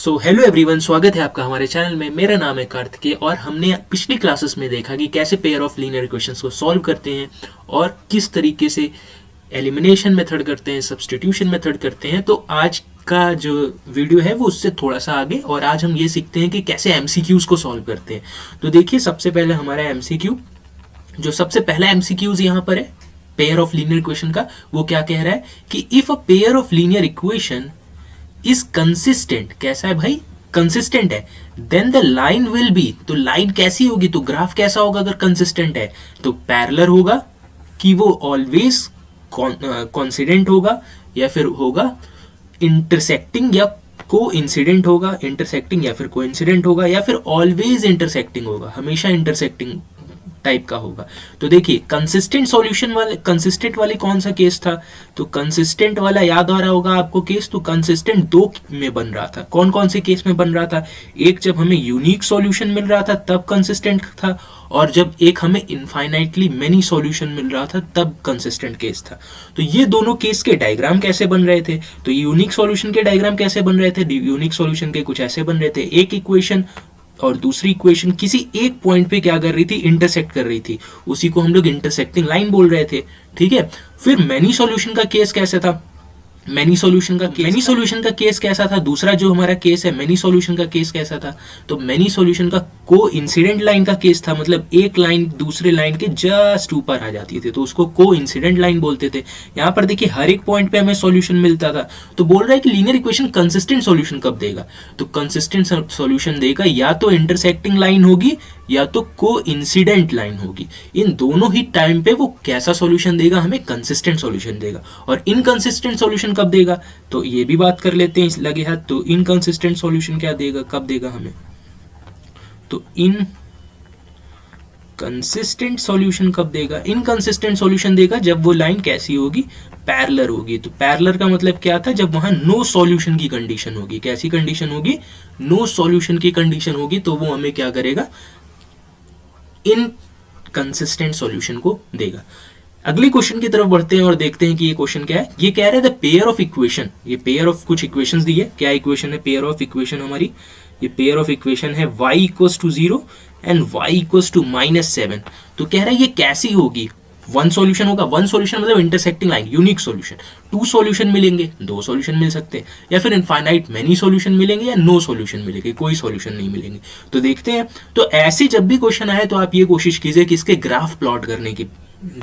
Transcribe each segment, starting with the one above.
So hello everyone, स्वागत है आपका हमारे चैनल में। मेरा नाम है कार्तिकेय और हमने पिछली क्लासेस में देखा कि कैसे पेयर ऑफ लीनियर इक्वेशंस को सॉल्व करते हैं और किस तरीके से एलिमिनेशन मेथड करते हैं, सब्स्टिट्यूशन मेथड करते हैं। तो आज का जो वीडियो है वो उससे थोड़ा सा आगे, और आज हम ये सीखते हैं कि कैसे एमसीक्यूज को सॉल्व करते हैं। तो देखिए, सबसे पहले हमारा एमसीक्यू, जो सबसे पहला एमसीक्यूज यहाँ पर है पेयर ऑफ लीनियर इक्वेशन का, वो क्या कह रहा है कि if a pair of linear equation is consistent, कैसा है भाई, कंसिस्टेंट है, then the line will be, तो लाइन कैसी होगी, तो ग्राफ कैसा होगा अगर कंसिस्टेंट है, तो पैरेलल होगा, कि वो ऑलवेज कॉन्सिडेंट होगा, या फिर होगा इंटरसेक्टिंग या को इंसिडेंट होगा, इंटरसेक्टिंग या फिर को इंसिडेंट होगा, या फिर ऑलवेज इंटरसेक्टिंग होगा, हमेशा इंटरसेक्टिंग टाइप का होगा। तो देखिए, कंसिस्टेंट सॉल्यूशन वाले, कंसिस्टेंट वाली कौन सा केस था, तो कंसिस्टेंट वाला याद आ रहा होगा आपको केस, तो कंसिस्टेंट दो में बन रहा था। कौन कौन से केस में बन रहा था, एक जब हमें यूनिक सॉल्यूशन मिल रहा था तब कंसिस्टेंट था, और जब एक हमें इनफाइनाइटली मेनी सॉल्यूशन मिल रहा था तब कंसिस्टेंट केस था। तो ये दोनों केस के डायग्राम कैसे बन रहे थे, तो यूनिक सॉल्यूशन के डायग्राम कैसे बन रहे थे, यूनिक सॉल्यूशन के कुछ ऐसे बन रहे थे, एक इक्वेशन और दूसरी इक्वेशन किसी एक पॉइंट पे क्या कर रही थी, इंटरसेक्ट कर रही थी, उसी को हम लोग इंटरसेक्टिंग लाइन बोल रहे थे। ठीक है, फिर मैनी सॉल्यूशन का केस कैसे था, मैनी सॉल्यूशन का केस कैसा था, दूसरा जो हमारा केस है मैनी सॉल्यूशन का केस कैसा था, तो मैनी सॉल्यूशन का को इंसिडेंट लाइन का केस था, मतलब एक लाइन दूसरे लाइन के जस्ट ऊपर आ जाती थी, तो उसको को इंसिडेंट लाइन बोलते थे। यहाँ पर देखिए, हर एक पॉइंट पे हमें सॉल्यूशन मिलता था। तो बोल रहा है कि लीनियर इक्वेशन कंसिस्टेंट सॉल्यूशन कब देगा, तो कंसिस्टेंट सॉल्यूशन देगा या तो इंटरसेक्टिंग लाइन होगी या तो को इंसिडेंट लाइन होगी। इन दोनों ही टाइम पे वो कैसा सॉल्यूशन देगा, हमें कंसिस्टेंट सॉल्यूशन देगा। और इनकंसिस्टेंट सॉल्यूशन कब देगा, तो ये भी बात कर लेते हैं लगे हाथ। तो इनकंसिस्टेंट सॉल्यूशन क्या देगा, कब देगा हमें, तो इनकंसिस्टेंट सॉल्यूशन कब देगा, इनकंसिस्टेंट सॉल्यूशन देगा जब वो लाइन कैसी होगी, पैरेलल होगी। तो पैरेलल का मतलब क्या था, जब वहां नो सॉल्यूशन की कंडीशन होगी। कैसी कंडीशन होगी, नो सॉल्यूशन की कंडीशन होगी, तो वो हमें क्या करेगा, इनकंसिस्टेंट सॉल्यूशन को देगा। अगले क्वेश्चन की तरफ बढ़ते हैं और देखते हैं कि ये क्वेश्चन क्या है। ये कह रहे हैं द पेयर ऑफ इक्वेशन, ये पेयर ऑफ कुछ इक्वेशंस दी है। क्या इक्वेशन है, पेयर ऑफ इक्वेशन हमारी, ये पेयर ऑफ इक्वेशन है y equals to 0 and y equals to -7। तो कह रहा है ये कैसी होगी, वन सॉल्यूशन होगा, वन सॉल्यूशन मतलब intersecting line, unique solution, two solution मिलेंगे, दो सॉल्यूशन मिल सकते हैं, या फिर इनफाइनाइट मेनी सॉल्यूशन मिलेंगे, या नो सॉल्यूशन मिलेंगे, कोई सॉल्यूशन नहीं मिलेंगे। तो देखते हैं। तो ऐसे जब भी क्वेश्चन आए तो आप ये कोशिश कीजिए कि इसके ग्राफ प्लॉट करने की,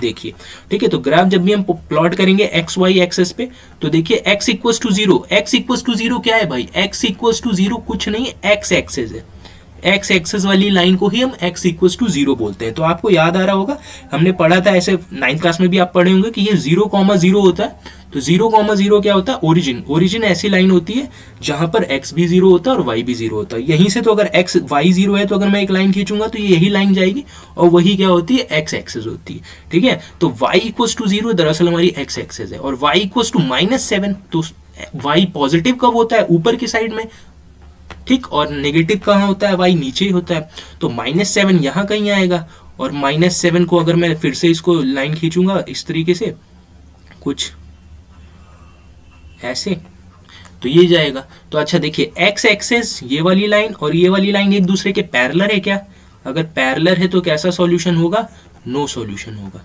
देखिए। ठीक है, तो ग्राफ जब भी हम प्लॉट करेंगे एक्स वाई एक्सेस पे, तो देखिए x equals to 0, x equals to 0 क्या है भाई, x इक्वल्स टू 0 कुछ नहीं, x एक्सेस है। x एक्सेस वाली लाइन को ही हम x इक्वल्स टू 0 बोलते हैं। तो आपको याद आ रहा होगा, हमने पढ़ा था ऐसे 9th क्लास में भी आप पढ़े होंगे कि ये 0,0 होता है। तो 0,0 क्या होता है, ओरिजिन। ओरिजिन ऐसी लाइन होती है जहां पर x भी 0 होता है और y भी 0 होता है। यहीं से तो अगर x y 0 है, तो अगर मैं एक लाइन खींचूंगा तो यही लाइन जाएगी, और वही क्या होती है, x एक्सेस होती है। ठीक है, तो y इक्वल्स टू 0 दरअसल हमारी x एक्सेस है, और y इक्वल्स टू -7, तो y पॉजिटिव कब होता है, ऊपर की साइड में, ठीक, और नेगेटिव कहाँ होता है, y नीचे ही होता है। तो -7 यहाँ कहीं आएगा, और -7 को अगर मैं फिर से इसको लाइन खींचूंगा इस तरीके से कुछ ऐसे, तो ये जाएगा। तो अच्छा देखिए, x एक्सेस ये वाली लाइन और ये वाली लाइन एक दूसरे के पैरेलल है क्या, अगर पैरेलल है तो कैसा सॉल्यूशन होगा, नो सॉल्यूशन होगा।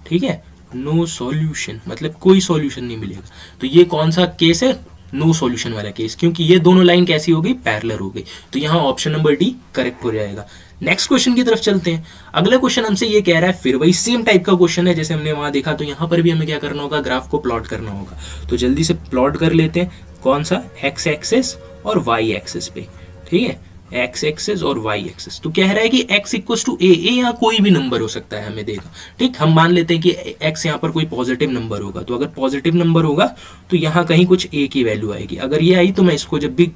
ठीक है, नो सॉल्यूशन मतलब कोई सॉल्यूशन नहीं मिलेगा। तो ये कौन सा केस है, नो सॉल्यूशन वाला केस, क्योंकि ये दोनों लाइन कैसी हो गई, पैरेलल हो गई। तो यहाँ ऑप्शन नंबर डी करेक्ट हो जाएगा। नेक्स्ट क्वेश्चन की तरफ चलते हैं। अगला क्वेश्चन हमसे ये कह रहा है, फिर वही सेम टाइप का क्वेश्चन है जैसे हमने वहां देखा। तो यहाँ पर भी हमें क्या करना होगा, ग्राफ को प्लॉट करना होगा। तो जल्दी से प्लॉट कर लेते हैं, कौन सा, एक्स एक्सेस और वाई एक्सेस पे। ठीक है, एक्स एक्सेस और वाई एक्सेस। तो कह रहा है कि x इक्वल्स टू ए, यहाँ कोई भी नंबर हो सकता है, हमें देगा। ठीक, हम मान लेते हैं कि x यहाँ पर कोई पॉजिटिव नंबर होगा। तो अगर पॉजिटिव नंबर होगा तो यहाँ कहीं कुछ a की वैल्यू आएगी। अगर ये आई तो मैं इसको जब भी,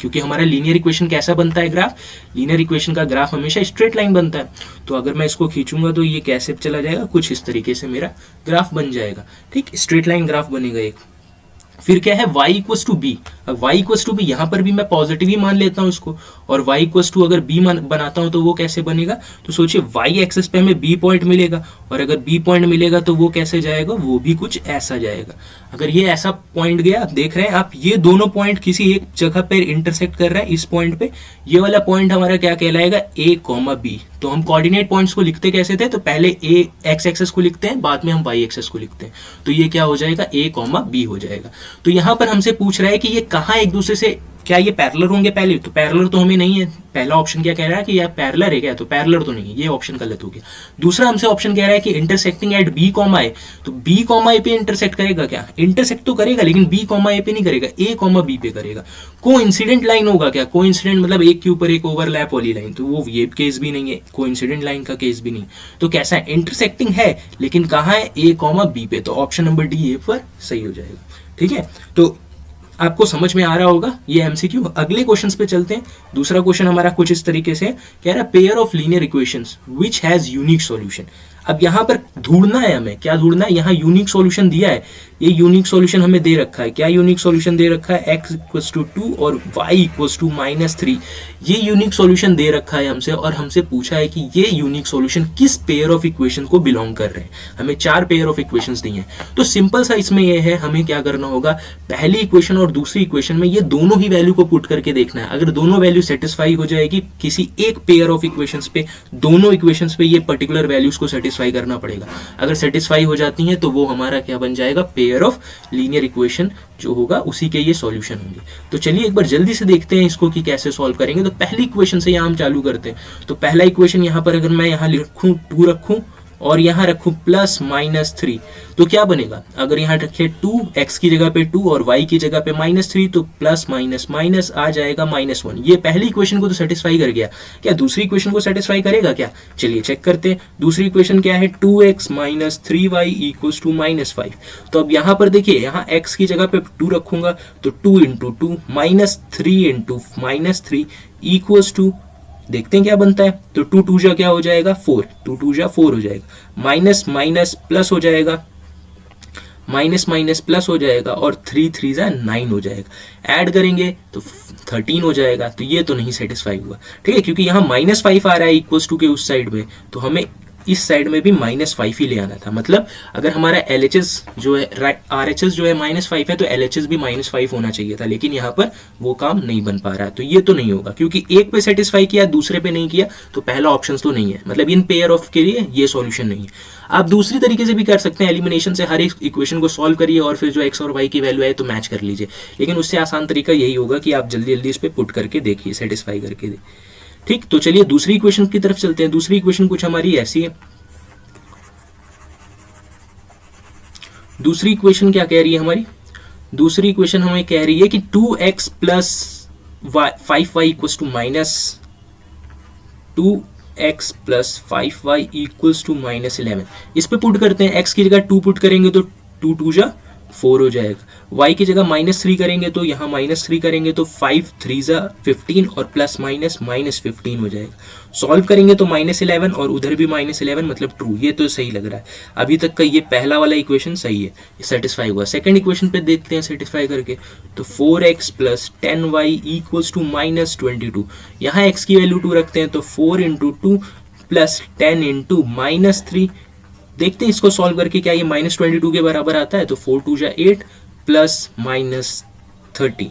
क्योंकि हमारा लीनियर इक्वेशन कैसा बनता है ग्राफ, लीनियर इक्वेशन का ग्राफ हमेशा स्ट्रेट लाइन बनता है। तो अगर मैं इसको खींचूंगा तो ये कैसे चला जाएगा, कुछ इस तरीके से मेरा ग्राफ बन जाएगा। ठीक, स्ट्रेट लाइन ग्राफ बनेगा एक। फिर क्या है y इक्वस टू बी। अब y इक्वस टू बी, यहाँ पर भी मैं पॉजिटिव ही मान लेता हूँ इसको, और y इक्वस टू अगर b बनाता हूँ तो वो कैसे बनेगा, तो सोचिए y एक्सेस पे हमें b पॉइंट मिलेगा, और अगर b पॉइंट मिलेगा तो वो कैसे जाएगा, वो भी कुछ ऐसा जाएगा। अगर ये ऐसा पॉइंट गया, देख रहे हैं आप, ये दोनों पॉइंट किसी एक जगह पर इंटरसेक्ट कर रहा है इस पॉइंट पे, ये वाला पॉइंट हमारा क्या कहलाएगा, a, b। तो हम कोऑर्डिनेट पॉइंट्स को लिखते कैसे थे, तो पहले a x एक्सेस को लिखते हैं, बाद में हम y एक्सेस को लिखते हैं, तो ये क्या हो जाएगा, a, b हो जाएगा। तो यहाँ पर हमसे पूछ रहा है कि ये कहाँ एक दूसरे से, क्या ये पैरेलल होंगे पहले, तो पैरेलल तो हमें नहीं है। पहला ऑप्शन क्या कह रहा है कि ये पैरेलल है क्या, तो पैरेलल तो नहीं है, ये ऑप्शन गलत हो गया। दूसरा हमसे ऑप्शन कह रहा है कि इंटरसेक्टिंग एट b, a, तो b, a पे इंटरसेक्ट करेगा क्या, इंटरसेक्ट तो करेगा लेकिन b, a पे नहीं करेगा, a, b पे करेगा। कोइंसिडेंट लाइन होगा क्या, कोइंसिडेंट मतलब एक के ऊपर एक ओवरलैप वाली लाइन, तो वो ये केस भी नहीं है, कोइंसिडेंट लाइन का केस भी नहीं। तो कैसा है, इंटरसेक्टिंग है लेकिन कहाँ है, a, b पे, तो ऑप्शन नंबर डी ये पर सही हो जाएगा। ठीक है, तो आपको समझ में आ रहा होगा ये एमसीक्यू। अगले क्वेश्चंस पे चलते हैं। दूसरा क्वेश्चन हमारा कुछ इस तरीके से कह रहा है, pair of linear equations which has unique solution. अब यहाँ पर ढूंढना है हमें, क्या ढूंढना है, यहाँ यूनिक सॉल्यूशन दिया है, ये यूनिक सॉल्यूशन हमें दे रखा है। क्या यूनिक सॉल्यूशन दे रखा है, x इक्वल्स टू 2 और y इक्वल्स टू -3, ये यूनिक सॉल्यूशन दे रखा है हमसे, और हमसे पूछा है कि ये यूनिक सॉल्यूशन किस पेयर ऑफ इक्वेशन को बिलोंग कर रहे हैं। हमें 4 पेयर ऑफ इक्वेशंस दी हैं, तो सिंपल सा इसमें ये है, हमें क्या करना होगा, पहली इक्वेशन और दूसरी इक्वेशन में ये दोनों ही वैल्यू को पुट करके देखना है। अगर दोनों वैल्यू सेटिस्फाई हो जाएगी किसी एक पेयर ऑफ इक्वेशंस पे, दोनों इक्वेशंस पे ये पर्टिकुलर वैल्यूज को सेटिस्फाई करना पड़ेगा। अगर सेटिस्फाई हो जाती हैं तो वो हमारा क्या बन जाएगा, पेयर ऑफ लीनियर इक्वेशन जो होगा उसी के ये सॉल्यूशन होंगे। तो चलिए एक बार जल्दी से देखते हैं इसको कि कैसे सॉल्व करेंगे। तो पहली इक्वेशन से यहाँ हम चालू करते हैं। तो पहला इक्वेशन यहाँ पर अगर मैं यहाँ लिखूं 2 रखूं और यहाँ रखूं +-3, तो क्या बनेगा, अगर यहाँ रखे 2, x की जगह पे 2 और y की जगह पे -3, तो प्लस माइनस माइनस आ जाएगा -1। ये पहली इक्वेशन को तो सेटिस्फाई कर गया, क्या दूसरी इक्वेशन को सेटिस्फाई करेगा क्या, चलिए चेक करते हैं। दूसरी इक्वेशन क्या है, 2x - 3y = -5। तो अब यहाँ पर देखिए, यहाँ x की जगह पे 2 रखूंगा तो 2 × 2 -3 × -3 = देखते हैं क्या बनता है। तो 2 2 जा क्या हो जाएगा, 4, 2 2 जा 4 हो जाएगा, माइनस माइनस प्लस हो जाएगा, माइनस माइनस प्लस हो जाएगा, और 3 3 जा 9 हो जाएगा। ऐड करेंगे तो 13 हो जाएगा। तो ये तो नहीं सेटिस्फाई हुआ, ठीक है, क्योंकि यहाँ -5 आ रहा है =2 के उस साइड में, तो हमें इस साइड में भी -5 ही ले आना था। मतलब अगर हमारा LHS जो है, RHS जो है -5 है, तो LHS भी -5 होना चाहिए था, लेकिन यहाँ पर वो काम नहीं बन पा रहा है। तो ये तो नहीं होगा, क्योंकि एक पे सेटिस्फाई किया दूसरे पे नहीं किया, तो पहला ऑप्शन तो नहीं है, मतलब इन पेयर ऑफ के लिए ये सॉल्यूशन नहीं है। आप दूसरी तरीके से भी कर सकते हैं, एलिमिनेशन से हर एक इक्वेशन को सॉल्व करिए और फिर जो x और y की वैल्यू है तो मैच कर लीजिए, लेकिन उससे आसान तरीका यही होगा कि आप जल्दी जल्दी इस पर पुट करके देखिए, सेटिस्फाई करके ठीक। तो चलिए दूसरी इक्वेशन की तरफ चलते हैं। दूसरी इक्वेशन कुछ हमारी ऐसी है। दूसरी इक्वेशन क्या कह रही है हमारी, दूसरी इक्वेशन हमें कह रही है कि 2x + 5y = -2x + 5y = -11। इस पे पुट करते हैं, x की जगह 2 पुट करेंगे तो 2 2 जा 4 हो जाएगा, y की जगह -3 करेंगे तो यहाँ -3 करेंगे तो 5 3 जा 15 और प्लस माइनस -15 हो जाएगा। सॉल्व करेंगे तो -11 और उधर भी -11, मतलब ट्रू। ये तो सही लग रहा है, अभी तक का ये पहला वाला इक्वेशन सही है, सेटिस्फाई हुआ। सेकंड इक्वेशन पे देखते हैं सेटिस्फाई करके। तो 4x + 10y = -22। यहाँ x की वैल्यू 2 रखते हैं, तो 4 × 2 + 10 × -3। देखते हैं इसको सॉल्व करके क्या ये -22 के बराबर आता है। तो 4 2 जा 8 + -30।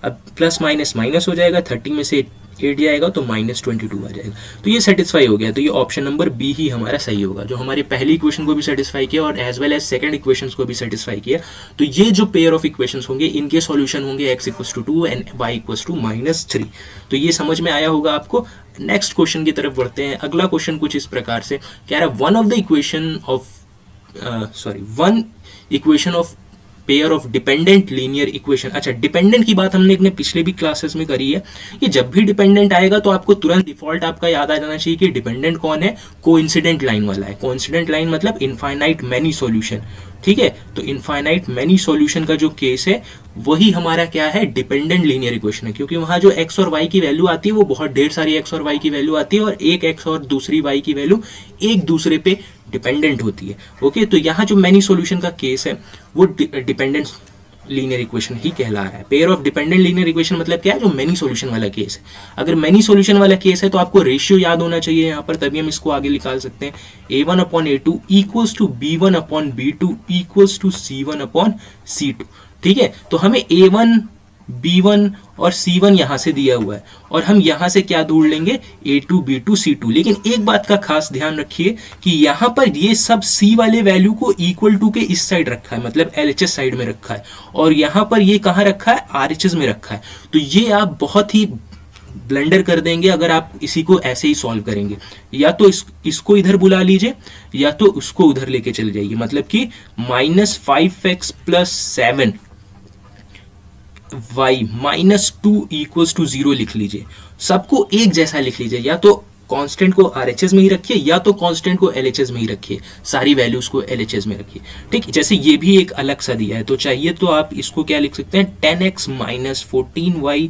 अब प्लस माइनस माइनस हो जाएगा, 30 में से 8 जाएगा तो -22 आ जाएगा। तो ये सेटिस्फाई हो गया। तो ये ऑप्शन नंबर बी ही हमारा सही होगा, जो हमारी पहली इक्वेशन को भी सेटिस्फाई किया और as well as second equations को भी सेटिस्फाई किया। तो ये जो पेयर ऑफ इक्वेशंस होंगे इनके सॉल्यूशन होंगे x = 2 एंड y = -3। तो ये समझ में आया होगा आपको। नेक्स्ट क्वेश्चन की तरफ बढ़ते हैं। अगला क्वेश्चन कुछ इस प्रकार से कह रहा है, one equation of pair of dependent linear equation. अच्छा, डिपेंडेंट की बात हमने अपने पिछले भी क्लासेस में करी है कि जब भी डिपेंडेंट आएगा तो आपको तुरंत डिफॉल्ट आपका याद आ जाना चाहिए कि डिपेंडेंट कौन है, कोइंसिडेंट लाइन वाला है। कोइंसिडेंट लाइन मतलब इनफाइनाइट मैनी सॉल्यूशन, ठीक है। तो इनफाइनाइट मैनी सॉल्यूशन का जो केस है वही हमारा क्या है, डिपेंडेंट लीनियर इक्वेशन है, क्योंकि वहां जो x और y की वैल्यू आती है वो बहुत ढेर सारी x और y की वैल्यू आती है और एक x और दूसरी y की वैल्यू एक दूसरे पे डिपेंडेंट होती है। ओके, तो यहाँ जो मैनी सॉल्यूशन का केस है वो डिपेंडेंट लीनियर इक्वेशन ही कहला रहा है। Pair of dependent linear equation मतलब क्या है, जो मेनी सॉल्यूशन वाला केस है। अगर मेनी सॉल्यूशन वाला केस है तो आपको रेशियो याद होना चाहिए यहाँ पर, तभी हम इसको आगे निकाल सकते हैं। A1/A2 equals to B1/B2 equals to C1/C2। ठीक है, तो हमें A1 B1 और C1 यहां से दिया हुआ है और हम यहां से क्या ढूंढ लेंगे, A2 B2 C2। लेकिन एक बात का खास ध्यान रखिए कि यहां पर ये सब C वाले वैल्यू को इक्वल टू के इस साइड रखा है, मतलब LHS साइड में रखा है, और यहां पर ये कहां रखा है, RHS में रखा है। तो ये आप बहुत ही ब्लेंडर कर देंगे अगर आप इसी को ऐसे ही सॉल्व करेंगे। या तो इसको इधर बुला लीजिए या तो उसको उधर लेके चले जाइए, मतलब कि -5x + 7 y -2 इक्वल्स टू 0 लिख लीजिए। सबको एक जैसा लिख लीजिए, या तो कांस्टेंट को RHS में ही रखिए या तो कांस्टेंट को LHS में ही रखिए, सारी वैल्यूज को LHS में रखिए। ठीक, जैसे ये भी एक अलग सा दिया है, तो चाहिए तो आप इसको क्या लिख सकते हैं, 10x - 14y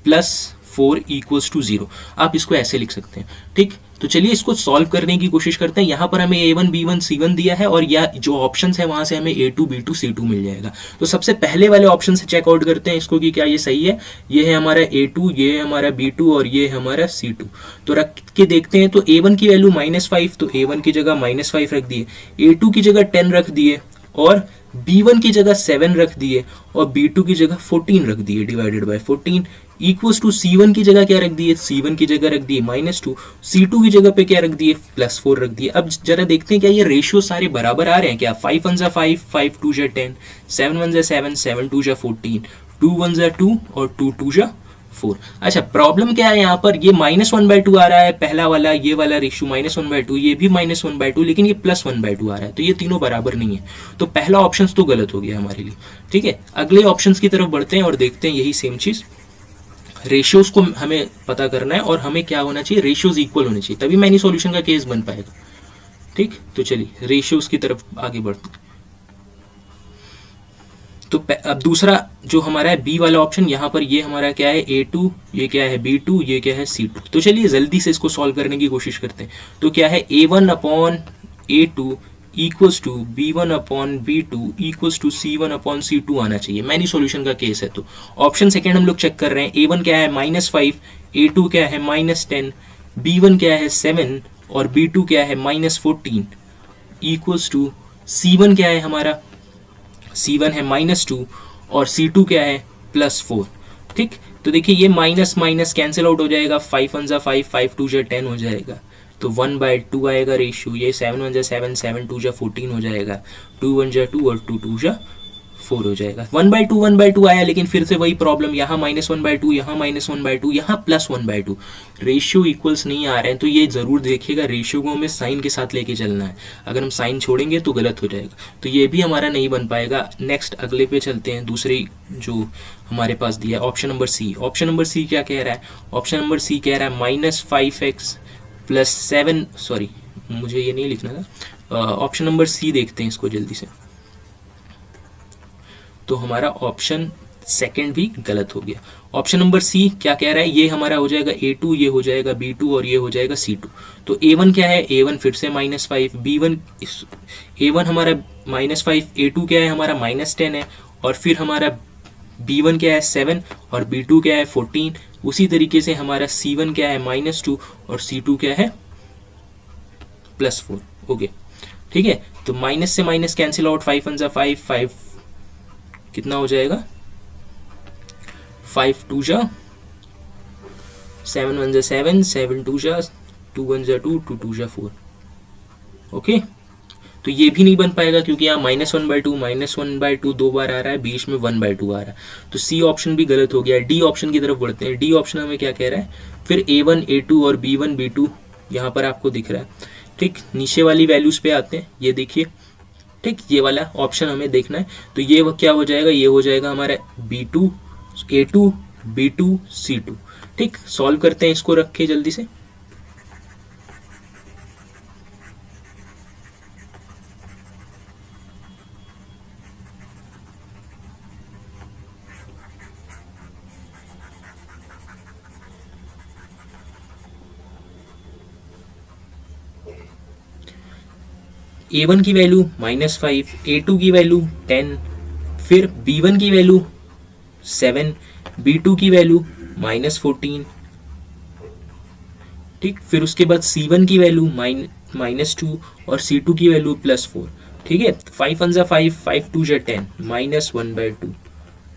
+ 4 इक्वल्स टू 0। आप इसको ऐसे लिख सकते हैं। ठीक, तो चलिए इसको सॉल्व करने की कोशिश करते हैं। यहाँ पर हमें A1 B1 C1 दिया है और या जो ऑप्शंस है वहां से हमें A2 B2 C2 मिल जाएगा। तो सबसे पहले वाले ऑप्शन से चेकआउट करते हैं इसको कि क्या ये सही है। ये है हमारा A2, ये है हमारा B2 और ये है हमारा C2। तो रख के देखते हैं। तो A1 की वैल्यू -5, तो A1 की जगह -5 रख दिए, A2 की जगह 10 रख दिए और B1 की जगह 7 रख दिए और B2 की जगह 14 रख दिए, divided by 14 equals to C1 की जगह क्या रख दिए, C1 की जगह रख दिए -2, C2 की जगह पे क्या रख दिए, +4 रख दिए। अब जरा देखते हैं क्या ये रेशियो सारे बराबर आ रहे हैं क्या। 5 1 5, 5 2 10, 7 1 7, 7 2 14, 2 1 2 और 2 2 4। अच्छा, प्रॉब्लम क्या है यहाँ पर, ये -1/2 आ रहा है पहला वाला, ये वाला रेशियो -1/2, ये भी -1/2, लेकिन ये +1/2 आ रहा है, तो ये तीनों बराबर नहीं है। तो पहला ऑप्शन तो गलत हो गया हमारे लिए। ठीक है, अगले ऑप्शन की तरफ बढ़ते हैं और देखते हैं यही सेम चीज। रेशियोज को हमें पता करना है और हमें क्या होना चाहिए, रेशियोज इक्वल होने चाहिए, तभी मैनी सॉल्यूशन का केस बन पाएगा। ठीक, तो चलिए रेशियोज की तरफ आगे बढ़ते हैं। तो अब दूसरा जो हमारा है बी वाला ऑप्शन, यहाँ पर ये हमारा क्या है, A2, ये क्या है B2, ये क्या है C2। तो चलिए जल्दी से इसको सॉल्व करने की कोशिश करते हैं। तो क्या है, A1/A2 equals to B1/B2 equals to C1/C2 आना चाहिए। मैनी सॉल्यूशन का केस है। तो ऑप्शन सेकेंड हम लोग चेक कर रहे हैं। A1 क्या है -5, A2 क्या है -10, B1 क्या है 7 और B2 क्या है -14 इक्वल्स टू C1 क्या है हमारा, C1 है -2 और C2 क्या है +4। ठीक, तो देखिए ये माइनस माइनस कैंसिल आउट हो जाएगा, 5 1 5, 5 2 10 हो जाएगा, तो 1/2 आएगा रेशियो। ये 7 1 7, 7 2 14 हो जाएगा, 2 1 2 और 2 2 4 हो जाएगा। 1/2 आया, लेकिन फिर से वही प्रॉब्लम, यहाँ -1/2, यहाँ -1/2, यहाँ +1/2, रेशियो इक्वल्स नहीं आ रहे हैं। तो ये जरूर देखिएगा, रेशियो को हमें साइन के साथ लेके चलना है, अगर हम साइन छोड़ेंगे तो गलत हो जाएगा। तो ये भी हमारा नहीं बन पाएगा। नेक्स्ट अगले पे चलते हैं, दूसरी जो हमारे पास दिया है option number C. Option number C क्या कह रहा है, ऑप्शन नंबर सी कह रहा है -5x + 7, सॉरी मुझे ये नहीं लिखना था। ऑप्शन नंबर सी देखते हैं इसको जल्दी से। तो हमारा ऑप्शन सेकंड भी गलत हो गया। ऑप्शन नंबर सी क्या कह रहा है, ये हमारा हो जाएगा A2, ये हो जाएगा B2 और ये हो जाएगा C2। तो A1 क्या है, A1 फिर से -5, B1 A1 हमारा -5, A2 क्या है हमारा -10 है और फिर हमारा B1 क्या है 7 और B2 क्या है 14। उसी तरीके से हमारा C1 क्या है -2 और C2 क्या है +4। ओके, ठीक है, तो माइनस से माइनस कैंसिल आउट, 5 1 5, 5 कितना हो जाएगा, 5 2 7 1 7, 7 2 2 1 2, 2 2 4। ओके, तो ये भी नहीं बन पाएगा क्योंकि यहाँ -1/2 दो बार आ रहा है, बीच में 1/2 आ रहा है। तो सी ऑप्शन भी गलत हो गया। डी ऑप्शन की तरफ बढ़ते हैं। डी ऑप्शन हमें क्या कह रहा है, फिर A1 A2 और B1 B2 यहाँ पर आपको दिख रहा है। ठीक, नीचे वाली वैल्यूज पे आते हैं, ये देखिए। ठीक, ये वाला ऑप्शन हमें देखना है। तो ये क्या हो जाएगा, ये हो जाएगा हमारा B2 A2 B2 C2। ठीक, सॉल्व करते हैं इसको रख के जल्दी से। A1 की वैल्यू -5, A2 की वैल्यू 10, फिर b1 की वैल्यू 7, b2 की वैल्यू -14, ठीक। फिर उसके बाद c1 की वैल्यू -2 और c2 की वैल्यू +4, ठीक है। 5 1 5, 5 2 10, -1/2,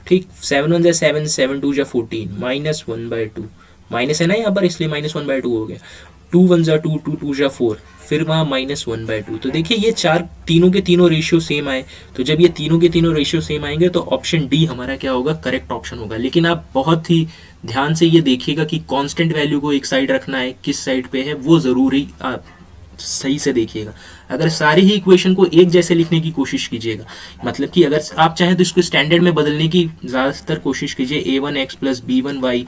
ठीक। 7 1 7, 7 2 14, -1/2, माइनस है ना यहाँ पर, इसलिए -1/2 हो गया। 2 1 2, 2 2 4, फिर वहाँ -1/2। तो देखिए ये चार तीनों के तीनों रेशियो सेम आए, तो जब ये तीनों के तीनों रेशियो सेम आएंगे तो ऑप्शन डी हमारा क्या होगा, करेक्ट ऑप्शन होगा। लेकिन आप बहुत ही ध्यान से ये देखिएगा कि कांस्टेंट वैल्यू को एक साइड रखना है, किस साइड पे है वो ज़रूरी आप सही से देखिएगा। अगर सारे ही इक्वेशन को एक जैसे लिखने की कोशिश कीजिएगा, मतलब कि अगर आप चाहें तो इसको स्टैंडर्ड में बदलने की ज़्यादातर कोशिश कीजिए, a1x plus b1y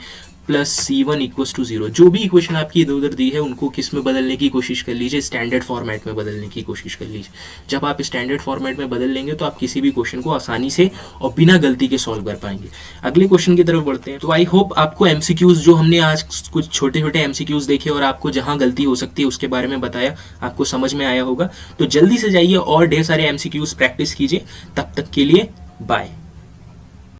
plus c1 equals to 0। जो भी इक्वेशन आपकी इधर उधर दी है उनको किस में बदलने की कोशिश कर लीजिए, स्टैंडर्ड फॉर्मेट में बदलने की कोशिश कर लीजिए। जब आप स्टैंडर्ड फॉर्मेट में बदल लेंगे तो आप किसी भी क्वेश्चन को आसानी से और बिना गलती के सॉल्व कर पाएंगे। अगले क्वेश्चन की तरफ बढ़ते हैं। तो आई होप आपको एमसीक्यूज, जो हमने आज कुछ छोटे छोटे एमसीक्यूज देखे और आपको जहां गलती हो सकती है उसके बारे में बताया, आपको समझ में आया होगा। तो जल्दी से जाइए और ढेर सारे एमसीक्यूज प्रैक्टिस कीजिए। तब तक के लिए बाय।